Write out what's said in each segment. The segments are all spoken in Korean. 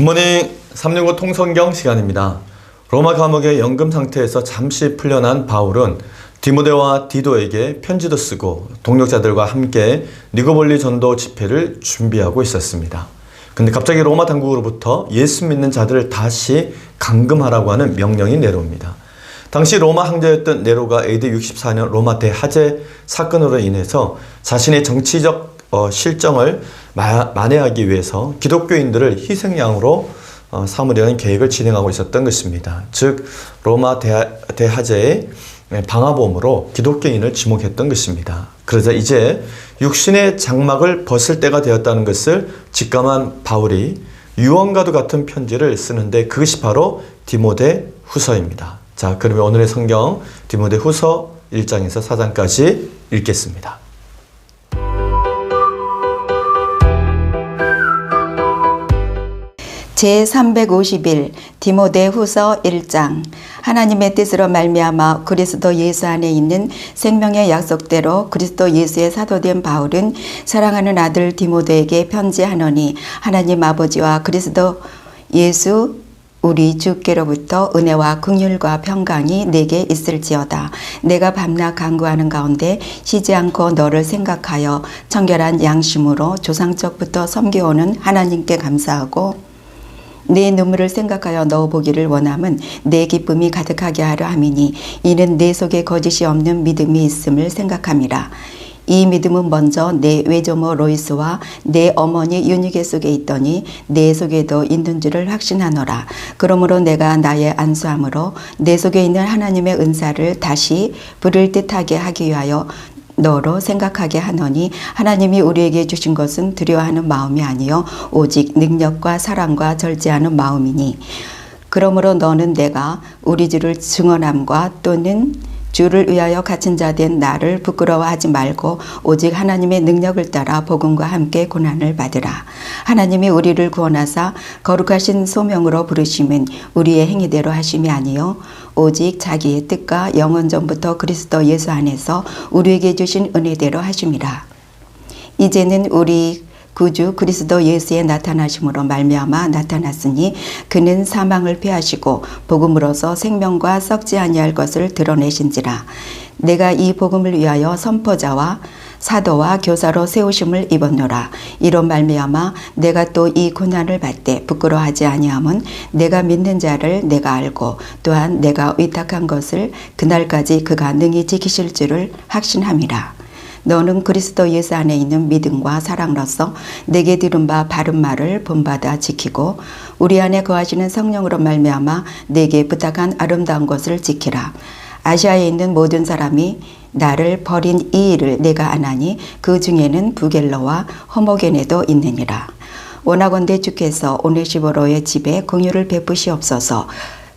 굿모닝 365 통성경 시간입니다. 로마 감옥의 연금 상태에서 잠시 풀려난 바울은 디모데와 디도에게 편지도 쓰고 동력자들과 함께 니고볼리 전도 집회를 준비하고 있었습니다. 근데 갑자기 로마 당국으로부터 예수 믿는 자들을 다시 감금하라고 하는 명령이 내려옵니다. 당시 로마 황제였던 네로가 AD 64년 로마 대하제 사건으로 인해서 자신의 정치적 실정을 만회하기 위해서 기독교인들을 희생양으로 삼으려는 계획을 진행하고 있었던 것입니다. 즉 로마 대하제의 방화범으로 기독교인을 지목했던 것입니다. 그러자 이제 육신의 장막을 벗을 때가 되었다는 것을 직감한 바울이 유언과도 같은 편지를 쓰는데 그것이 바로 디모데 후서입니다. 자, 그러면 오늘의 성경 디모데 후서 1장에서 4장까지 읽겠습니다. 제351 디모데 후서 1장. 하나님의 뜻으로 말미암아 그리스도 예수 안에 있는 생명의 약속대로 그리스도 예수의 사도된 바울은 사랑하는 아들 디모데에게 편지하노니 하나님 아버지와 그리스도 예수 우리 주께로부터 은혜와 긍휼과 평강이 내게 있을지어다. 내가 밤낮 간구하는 가운데 쉬지 않고 너를 생각하여 청결한 양심으로 조상적부터 섬겨오는 하나님께 감사하고 내 눈물을 생각하여 넣어보기를 원함은 내 기쁨이 가득하게 하려 함이니 이는 내 속에 거짓이 없는 믿음이 있음을 생각함이라. 이 믿음은 먼저 내 외조모 로이스와 내 어머니 유니게 속에 있더니 내 속에도 있는 줄을 확신하노라. 그러므로 내가 나의 안수함으로 내 속에 있는 하나님의 은사를 다시 부를 듯하게 하기 위하여 너로 생각하게 하노니 하나님이 우리에게 주신 것은 두려워하는 마음이 아니요 오직 능력과 사랑과 절제하는 마음이니 그러므로 너는 내가 우리 주를 증언함과 또는 주를 위하여 갇힌 자 된 나를 부끄러워하지 말고 오직 하나님의 능력을 따라 복음과 함께 고난을 받으라. 하나님이 우리를 구원하사 거룩하신 소명으로 부르심은 우리의 행위대로 하심이 아니요 오직 자기의 뜻과 영원 전부터 그리스도 예수 안에서 우리에게 주신 은혜대로 하심이라. 이제는 우리 구주 그리스도 예수의 나타나심으로 말미암아 나타났으니 그는 사망을 패하시고 복음으로서 생명과 썩지 아니할 것을 드러내신지라. 내가 이 복음을 위하여 선포자와 사도와 교사로 세우심을 입었노라. 이로 말미암아 내가 또 이 고난을 받되 부끄러워하지 아니함은 내가 믿는 자를 내가 알고 또한 내가 위탁한 것을 그날까지 그가 능히 지키실 줄을 확신함이라. 너는 그리스도 예수 안에 있는 믿음과 사랑으로서 내게 들은 바 바른 말을 본받아 지키고 우리 안에 거하시는 성령으로 말미암아 내게 부탁한 아름다운 것을 지키라. 아시아에 있는 모든 사람이 나를 버린 이 일을 내가 아나니 그 중에는 부겔로와 호모게네도 있느니라. 원하건대 주께서 오네시보로의 집에 긍휼을 베푸시옵소서.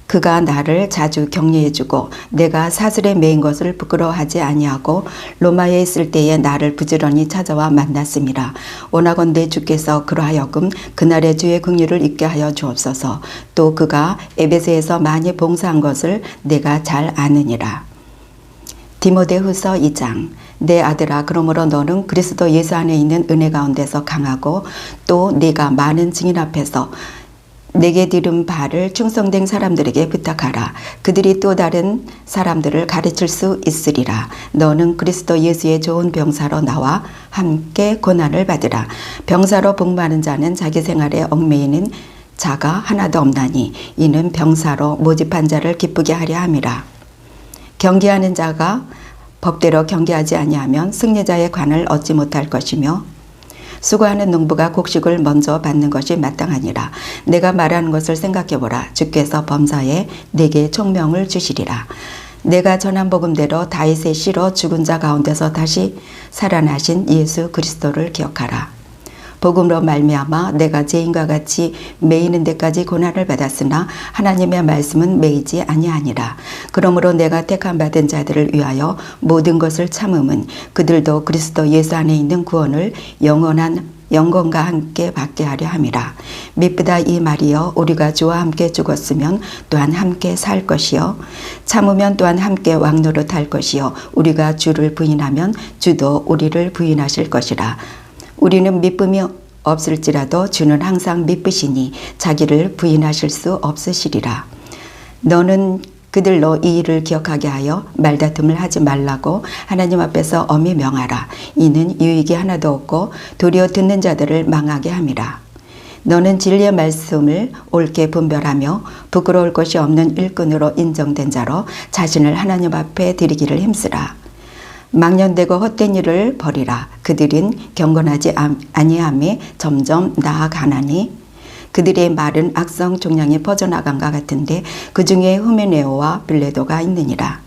그가 나를 자주 격려해주고 내가 사슬에 매인 것을 부끄러워하지 아니하고 로마에 있을 때에 나를 부지런히 찾아와 만났음이라. 원하건대 주께서 그러하여금 그날의 주의 긍휼을 잊게 하여 주옵소서. 또 그가 에베소에서 많이 봉사한 것을 내가 잘 아느니라. 디모데 후서 2장. 내 아들아, 그러므로 너는 그리스도 예수 안에 있는 은혜 가운데서 강하고 또 네가 많은 증인 앞에서 내게 들은 바를 충성된 사람들에게 부탁하라. 그들이 또 다른 사람들을 가르칠 수 있으리라. 너는 그리스도 예수의 좋은 병사로 나와 함께 고난을 받으라. 병사로 복무하는 자는 자기 생활에 얽매이는 자가 하나도 없나니 이는 병사로 모집한 자를 기쁘게 하려 함이라. 경계하는 자가 법대로 경계하지 아니하면 승리자의 관을 얻지 못할 것이며 수고하는 농부가 곡식을 먼저 받는 것이 마땅하니라. 내가 말하는 것을 생각해보라. 주께서 범사에 내게 총명을 주시리라. 내가 전한 복음대로 다윗의 씨로 죽은 자 가운데서 다시 살아나신 예수 그리스도를 기억하라. 복음으로 말미암아 내가 죄인과 같이 매이는 데까지 고난을 받았으나 하나님의 말씀은 매이지 아니하니라. 그러므로 내가 택함 받은 자들을 위하여 모든 것을 참음은 그들도 그리스도 예수 안에 있는 구원을 영원한 영광과 함께 받게 하려 함이라. 미쁘다 이 말이여, 우리가 주와 함께 죽었으면 또한 함께 살 것이요 참으면 또한 함께 왕노릇할 것이요 우리가 주를 부인하면 주도 우리를 부인하실 것이라. 우리는 없을지라도 주는 항상 미쁘시니 자기를 부인하실 수 없으시리라. 너는 그들로 이 일을 기억하게 하여 말다툼을 하지 말라고 하나님 앞에서 엄히 명하라. 이는 유익이 하나도 없고 도리어 듣는 자들을 망하게 함이라. 너는 진리의 말씀을 옳게 분별하며 부끄러울 것이 없는 일꾼으로 인정된 자로 자신을 하나님 앞에 드리기를 힘쓰라. 망령되고 헛된 일을 버리라. 그들은 경건하지 아니함에 점점 나아가나니 그들의 말은 악성 종량이 퍼져나간과 같은데 그 중에 후메네오와 빌레도가 있느니라.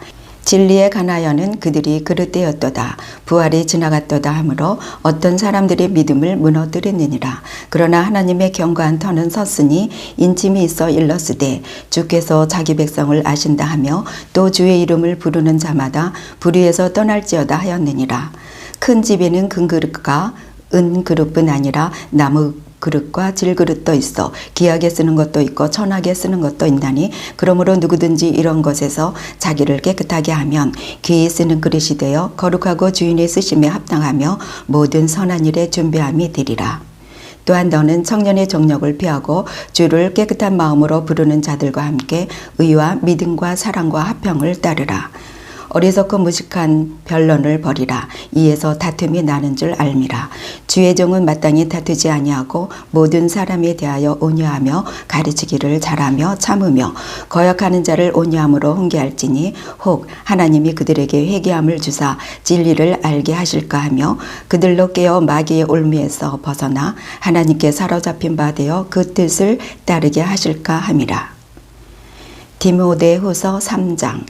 진리에 관하여는 그들이 그릇되었도다. 부활이 지나갔도다 하므로 어떤 사람들의 믿음을 무너뜨리느니라. 그러나 하나님의 견고한 터는 섰으니 인침이 있어 일렀으되 주께서 자기 백성을 아신다 하며 또 주의 이름을 부르는 자마다 불의에서 떠날지어다 하였느니라. 큰 집에는 금 그릇과 은 그릇뿐 아니라 나무 그릇과 질그릇도 있어 귀하게 쓰는 것도 있고 천하게 쓰는 것도 있나니 그러므로 누구든지 이런 것에서 자기를 깨끗하게 하면 귀히 쓰는 그릇이 되어 거룩하고 주인의 쓰심에 합당하며 모든 선한 일에 준비함이 되리라. 또한 너는 청년의 정력을 피하고 주를 깨끗한 마음으로 부르는 자들과 함께 의와 믿음과 사랑과 화평을 따르라. 어리석고 무식한 변론을 버리라. 이에서 다툼이 나는 줄 알미라. 주의 종은 마땅히 다투지 아니하고 모든 사람에 대하여 온유하며 가르치기를 잘하며 참으며 거역하는 자를 온유함으로 훈계할지니 혹 하나님이 그들에게 회개함을 주사 진리를 알게 하실까 하며 그들로 깨어 마귀의 올무에서 벗어나 하나님께 사로잡힌 바 되어 그 뜻을 따르게 하실까 함이라. 디모데후서 3장.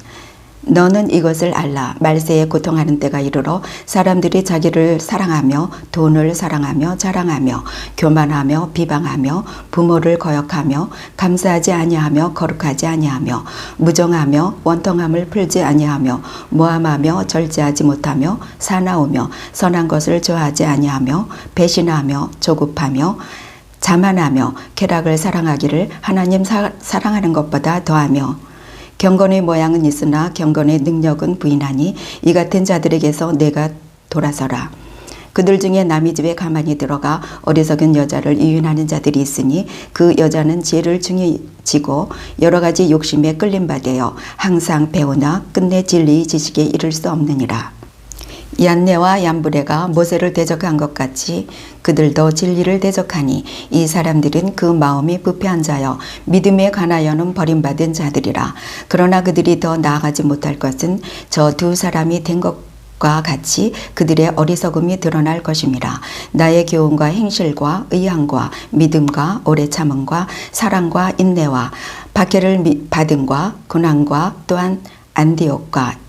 너는 이것을 알라. 말세에 고통하는 때가 이르러 사람들이 자기를 사랑하며 돈을 사랑하며 자랑하며 교만하며 비방하며 부모를 거역하며 감사하지 아니하며 거룩하지 아니하며 무정하며 원통함을 풀지 아니하며 모함하며 절제하지 못하며 사나우며 선한 것을 좋아하지 아니하며 배신하며 조급하며 자만하며 쾌락을 사랑하기를 하나님 사랑하는 것보다 더하며 경건의 모양은 있으나 경건의 능력은 부인하니 이 같은 자들에게서 내가 돌아서라. 그들 중에 남의 집에 가만히 들어가 어리석은 여자를 이윤하는 자들이 있으니 그 여자는 죄를 중히 지고 여러 가지 욕심에 끌림바 되어 항상 배우나 끝내 진리의 지식에 이를 수 없느니라. 얀네와 얀브레가 모세를 대적한 것 같이 그들도 진리를 대적하니 이 사람들은 그 마음이 부패한 자여 믿음에 관하여는 버림받은 자들이라. 그러나 그들이 더 나아가지 못할 것은 저 두 사람이 된 것과 같이 그들의 어리석음이 드러날 것임이라. 나의 교훈과 행실과 의향과 믿음과 오래 참음과 사랑과 인내와 박해를 받음과 고난과 또한 안디옥과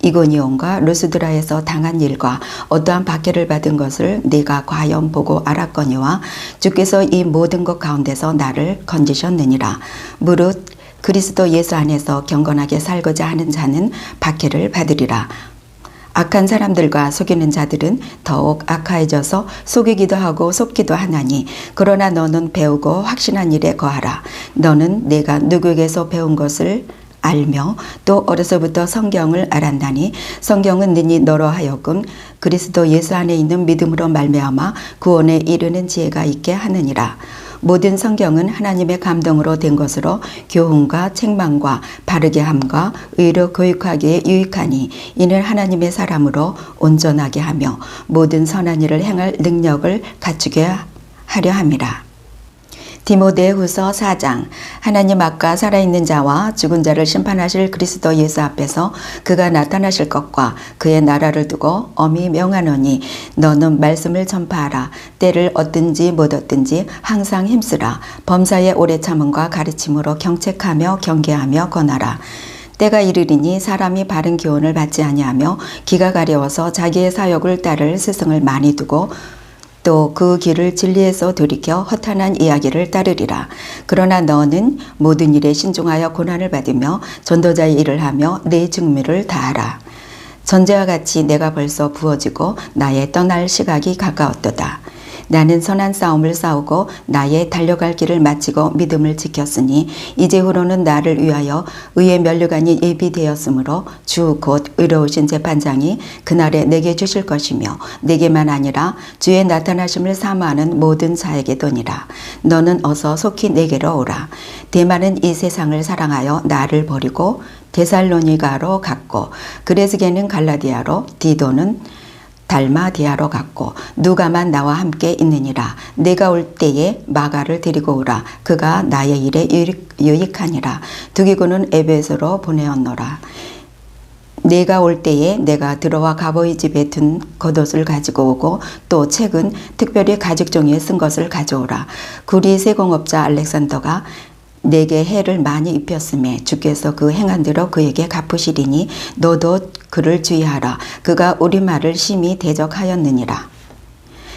이고니온과 루스드라에서 당한 일과 어떠한 박해를 받은 것을 네가 과연 보고 알았거니와 주께서 이 모든 것 가운데서 나를 건지셨느니라. 무릇 그리스도 예수 안에서 경건하게 살고자 하는 자는 박해를 받으리라. 악한 사람들과 속이는 자들은 더욱 악하여져서 속이기도 하고 속기도 하나니 그러나 너는 배우고 확신한 일에 거하라. 너는 내가 누구에게서 배운 것을 알며 또 어려서부터 성경을 알았나니 성경은 능히 너로 하여금 그리스도 예수 안에 있는 믿음으로 말미암아 구원에 이르는 지혜가 있게 하느니라. 모든 성경은 하나님의 감동으로 된 것으로 교훈과 책망과 바르게 함과 의로 교육하기에 유익하니 이는 하나님의 사람으로 온전하게 하며 모든 선한 일을 행할 능력을 갖추게 하려 함이라. 디모데후서 4장. 하나님 앞과 살아있는 자와 죽은 자를 심판하실 그리스도 예수 앞에서 그가 나타나실 것과 그의 나라를 두고 엄히 명하노니 너는 말씀을 전파하라. 때를 얻든지 못 얻든지 항상 힘쓰라. 범사의 오래 참음과 가르침으로 경책하며 경계하며 권하라. 때가 이르리니 사람이 바른 교훈을 받지 아니하며 기가 가려워서 자기의 사욕을 따를 스승을 많이 두고 또 그 길을 진리에서 돌이켜 허탄한 이야기를 따르리라. 그러나 너는 모든 일에 신중하여 고난을 받으며 전도자의 일을 하며 내 직무를 다하라. 전제와 같이 내가 벌써 부어지고 나의 떠날 시각이 가까웠도다. 나는 선한 싸움을 싸우고 나의 달려갈 길을 마치고 믿음을 지켰으니 이제후로는 나를 위하여 의의 면류관이 예비되었으므로 주 곧 의로우신 재판장이 그날에 내게 주실 것이며 내게만 아니라 주의 나타나심을 사모하는 모든 자에게도니라. 너는 어서 속히 내게로 오라. 대만은 이 세상을 사랑하여 나를 버리고 데살로니가로 갔고 그레스게는 갈라디아로 디도는 달마디아로 갔고 누가만 나와 함께 있느니라. 내가 올 때에 마가를 데리고 오라. 그가 나의 일에 유익하니라. 두기고는 에베소로 보내었노라. 내가 올 때에 내가 들어와 가보이 집에 둔 겉옷을 가지고 오고 또 책은 특별히 가죽 종이에 쓴 것을 가져오라. 구리 세공업자 알렉산더가 내게 해를 많이 입혔음에 주께서 그 행한 대로 그에게 갚으시리니 너도 그를 주의하라. 그가 우리 말을 심히 대적하였느니라.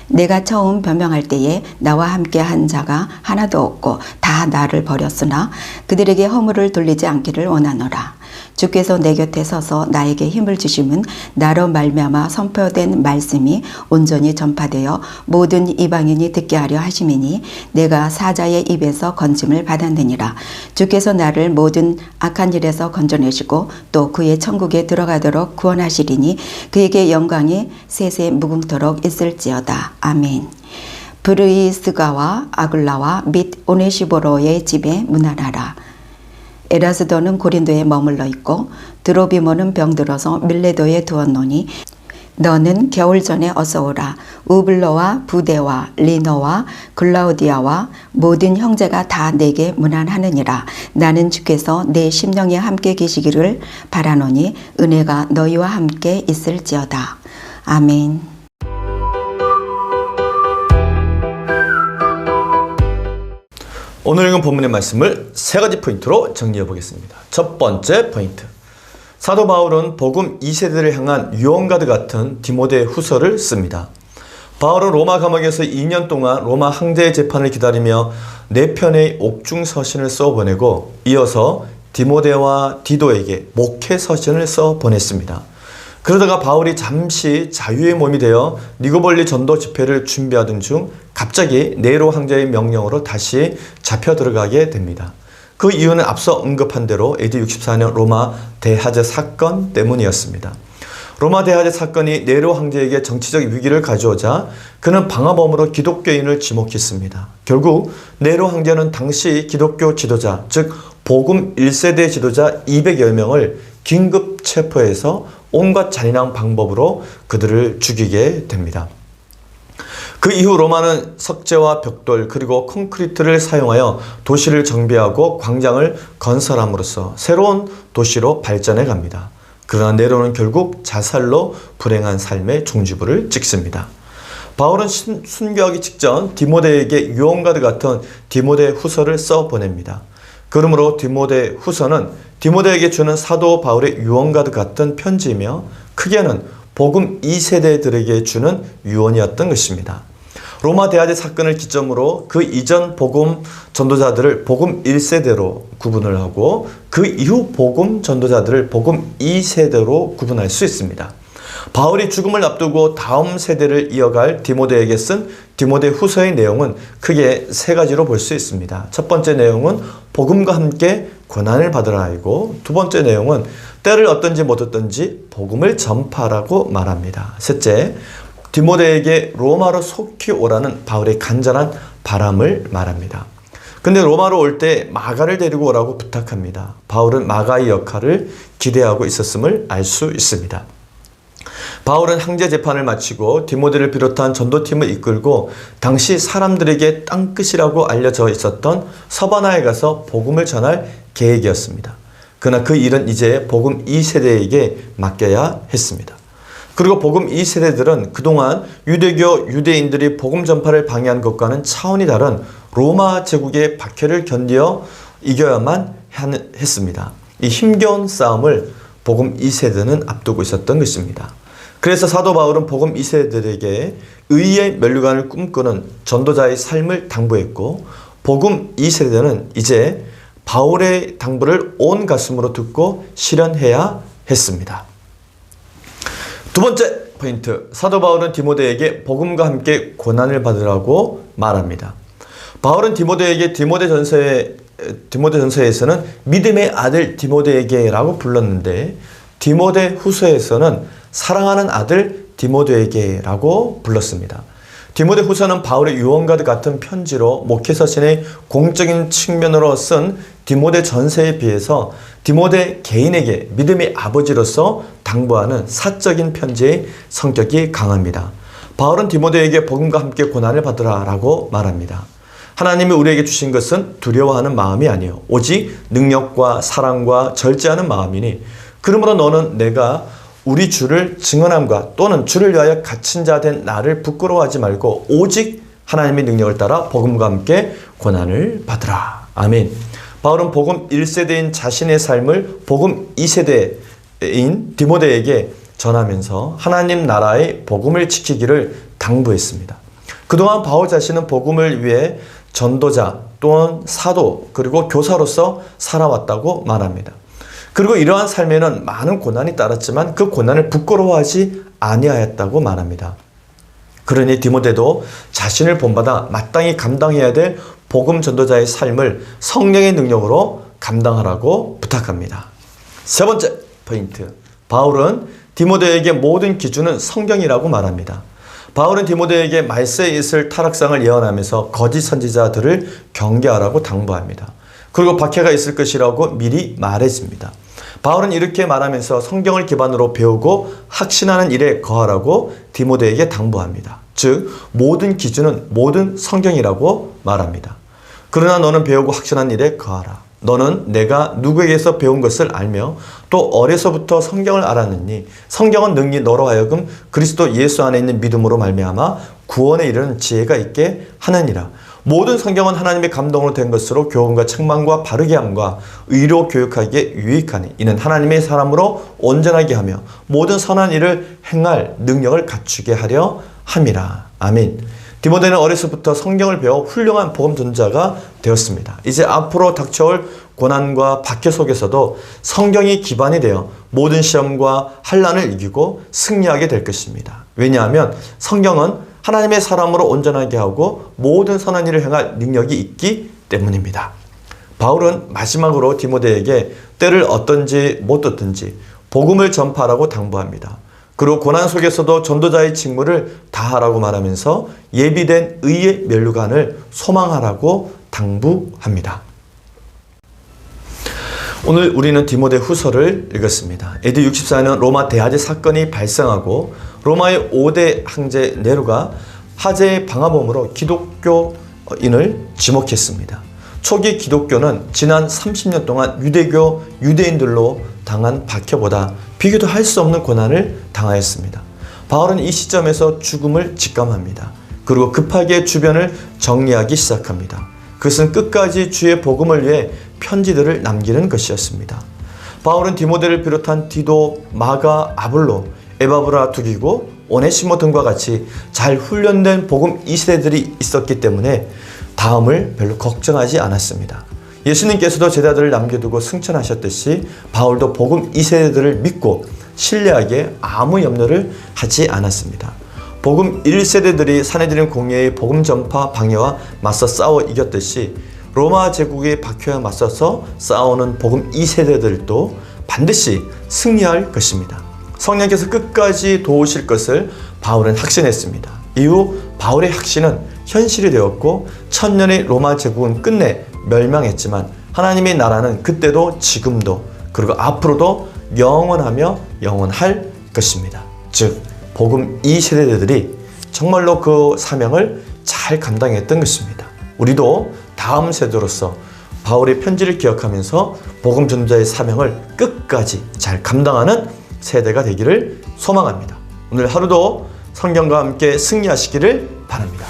내가 처음 변명할 때에 나와 함께 한 자가 하나도 없고 다 나를 버렸으나 그들에게 허물을 돌리지 않기를 원하노라. 주께서 내 곁에 서서 나에게 힘을 주심은 나로 말미암아 선포된 말씀이 온전히 전파되어 모든 이방인이 듣게 하려 하심이니 내가 사자의 입에서 건짐을 받았느니라. 주께서 나를 모든 악한 일에서 건져내시고 또 그의 천국에 들어가도록 구원하시리니 그에게 영광이 세세 무궁토록 있을지어다. 아멘. 브르이스가와 아굴라와 및 오네시보로의 집에 문안하라. 에라스도는 고린도에 머물러 있고 드로비모는 병들어서 밀레도에 두었노니 너는 겨울 전에 어서 오라. 우블로와 부데와 리노와 글라우디아와 모든 형제가 다 내게 문안하느니라. 나는 주께서 내 심령에 함께 계시기를 바라노니 은혜가 너희와 함께 있을지어다. 아멘. 오늘 읽은 본문의 말씀을 세 가지 포인트로 정리해 보겠습니다. 첫 번째 포인트. 사도 바울은 복음 2세대를 향한 유언가드 같은 디모데 후서를 씁니다. 바울은 로마 감옥에서 2년 동안 로마 황제의 재판을 기다리며 4편의 옥중 서신을 써 보내고 이어서 디모데와 디도에게 목회 서신을 써 보냈습니다. 그러다가 바울이 잠시 자유의 몸이 되어 니고볼리 전도 집회를 준비하던 중 갑자기 네로 황제의 명령으로 다시 잡혀 들어가게 됩니다. 그 이유는 앞서 언급한 대로 AD 64년 로마 대하제 사건 때문이었습니다. 로마 대하제 사건이 네로 황제에게 정치적 위기를 가져오자 그는 방화범으로 기독교인을 지목했습니다. 결국 네로 황제는 당시 기독교 지도자, 즉 복음 1세대 지도자 200여 명을 긴급 체포해서 온갖 잔인한 방법으로 그들을 죽이게 됩니다. 그 이후 로마는 석재와 벽돌 그리고 콘크리트를 사용하여 도시를 정비하고 광장을 건설함으로써 새로운 도시로 발전해 갑니다. 그러나 네로는 결국 자살로 불행한 삶의 종지부를 찍습니다. 바울은 순교하기 직전 디모데에게 유언가드 같은 디모데 후서를 써 보냅니다. 그러므로 디모데 후서는 디모데에게 주는 사도 바울의 유언가드 같은 편지이며 크게는 복음 2세대들에게 주는 유언이었던 것입니다. 로마 대하제 사건을 기점으로 그 이전 복음 전도자들을 복음 1세대로 구분을 하고 그 이후 복음 전도자들을 복음 2세대로 구분할 수 있습니다. 바울이 죽음을 앞두고 다음 세대를 이어갈 디모데에게 쓴 디모데 후서의 내용은 크게 세 가지로 볼 수 있습니다. 첫 번째 내용은 복음과 함께 고난을 받으라 하고 두 번째 내용은 때를 얻든지 못 얻든지 복음을 전파하라고 말합니다. 셋째, 디모데에게 로마로 속히 오라는 바울의 간절한 바람을 말합니다. 근데 로마로 올 때 마가를 데리고 오라고 부탁합니다. 바울은 마가의 역할을 기대하고 있었음을 알 수 있습니다. 바울은 황제 재판을 마치고 디모데를 비롯한 전도팀을 이끌고 당시 사람들에게 땅끝이라고 알려져 있었던 서바나에 가서 복음을 전할 계획이었습니다. 그러나 그 일은 이제 복음 2세대에게 맡겨야 했습니다. 그리고 복음 2세대들은 그동안 유대교 유대인들이 복음 전파를 방해한 것과는 차원이 다른 로마 제국의 박해를 견디어 이겨야만 했습니다. 이 힘겨운 싸움을 복음 2세대는 앞두고 있었던 것입니다. 그래서 사도 바울은 복음 2세대들에게 의의 면류관을 꿈꾸는 전도자의 삶을 당부했고 복음 2세대는 이제 바울의 당부를 온 가슴으로 듣고 실현해야 했습니다. 두 번째, 포인트. 사도 바울은 디모데에게 복음과 함께 고난을 받으라고 말합니다. 바울은 디모데에게 디모데전서에서는 믿음의 아들 디모데에게라고 불렀는데 디모데 후서에서는 사랑하는 아들 디모데에게라고 불렀습니다. 디모데 후서는 바울의 유언과 같은 편지로 목회서신의 공적인 측면으로 쓴 디모데 전서에 비해서 디모데 개인에게 믿음의 아버지로서 당부하는 사적인 편지의 성격이 강합니다. 바울은 디모데에게 복음과 함께 고난을 받으라라고 말합니다. 하나님이 우리에게 주신 것은 두려워하는 마음이 아니요 오직 능력과 사랑과 절제하는 마음이니 그러므로 너는 내가 우리 주를 증언함과 또는 주를 위하여 갇힌 자 된 나를 부끄러워하지 말고 오직 하나님의 능력을 따라 복음과 함께 고난을 받으라. 아멘. 바울은 복음 1세대인 자신의 삶을 복음 2세대인 디모데에게 전하면서 하나님 나라의 복음을 지키기를 당부했습니다. 그동안 바울 자신은 복음을 위해 전도자 또는 사도 그리고 교사로서 살아왔다고 말합니다. 그리고 이러한 삶에는 많은 고난이 따랐지만 그 고난을 부끄러워하지 아니하였다고 말합니다. 그러니 디모데도 자신을 본받아 마땅히 감당해야 될 복음 전도자의 삶을 성령의 능력으로 감당하라고 부탁합니다. 세 번째 포인트. 바울은 디모데에게 모든 기준은 성경이라고 말합니다. 바울은 디모데에게 말세에 있을 타락상을 예언하면서 거짓 선지자들을 경계하라고 당부합니다. 그리고 박해가 있을 것이라고 미리 말해줍니다. 바울은 이렇게 말하면서 성경을 기반으로 배우고 확신하는 일에 거하라고 디모데에게 당부합니다. 즉 모든 기준은 모든 성경이라고 말합니다. 그러나 너는 배우고 확신한 일에 거하라. 너는 내가 누구에게서 배운 것을 알며 또 어려서부터 성경을 알았느니 성경은 능히 너로 하여금 그리스도 예수 안에 있는 믿음으로 말미암아 구원에 이르는 지혜가 있게 하느니라. 모든 성경은 하나님의 감동으로 된 것으로 교훈과 책망과 바르게 함과 의로 교육하기에 유익하니 이는 하나님의 사람으로 온전하게 하며 모든 선한 일을 행할 능력을 갖추게 하려 함이라. 아멘. 디모데는 어려서부터 성경을 배워 훌륭한 복음 전자가 되었습니다. 이제 앞으로 닥쳐올 고난과 박해 속에서도 성경이 기반이 되어 모든 시험과 환난을 이기고 승리하게 될 것입니다. 왜냐하면 성경은 하나님의 사람으로 온전하게 하고 모든 선한 일을 행할 능력이 있기 때문입니다. 바울은 마지막으로 디모데에게 때를 얻든지 못 얻든지 복음을 전파하라고 당부합니다. 그리고 고난 속에서도 전도자의 직무를 다하라고 말하면서 예비된 의의 면류관을 소망하라고 당부합니다. 오늘 우리는 디모데 후서를 읽었습니다. AD 64년 로마 대화제 사건이 발생하고 로마의 5대 황제 네로가 화제의 방화범으로 기독교인을 지목했습니다. 초기 기독교는 지난 30년 동안 유대인들로 당한 박해보다 비교도 할 수 없는 고난을 당하였습니다. 바울은 이 시점에서 죽음을 직감합니다. 그리고 급하게 주변을 정리하기 시작합니다. 그것은 끝까지 주의 복음을 위해 편지들을 남기는 것이었습니다. 바울은 디모데를 비롯한 디도, 마가, 아볼로, 에바브라 두기고 오네시모 등과 같이 잘 훈련된 복음 2세대들이 있었기 때문에 다음을 별로 걱정하지 않았습니다. 예수님께서도 제자들을 남겨두고 승천하셨듯이 바울도 복음 2세대들을 믿고 신뢰하기에 아무 염려를 하지 않았습니다. 복음 1세대들이 사내들인 공예의 복음 전파 방해와 맞서 싸워 이겼듯이 로마 제국의 박해와 맞서서 싸우는 복음 2세대들도 반드시 승리할 것입니다. 성령께서 끝까지 도우실 것을 바울은 확신했습니다. 이후 바울의 확신은 현실이 되었고 천년의 로마 제국은 끝내 멸망했지만 하나님의 나라는 그때도 지금도 그리고 앞으로도 영원하며 영원할 것입니다. 즉 복음 2세대들이 정말로 그 사명을 잘 감당했던 것입니다. 우리도 다음 세대로서 바울의 편지를 기억하면서 복음 전도자의 사명을 끝까지 잘 감당하는 세대가 되기를 소망합니다. 오늘 하루도 성경과 함께 승리하시기를 바랍니다.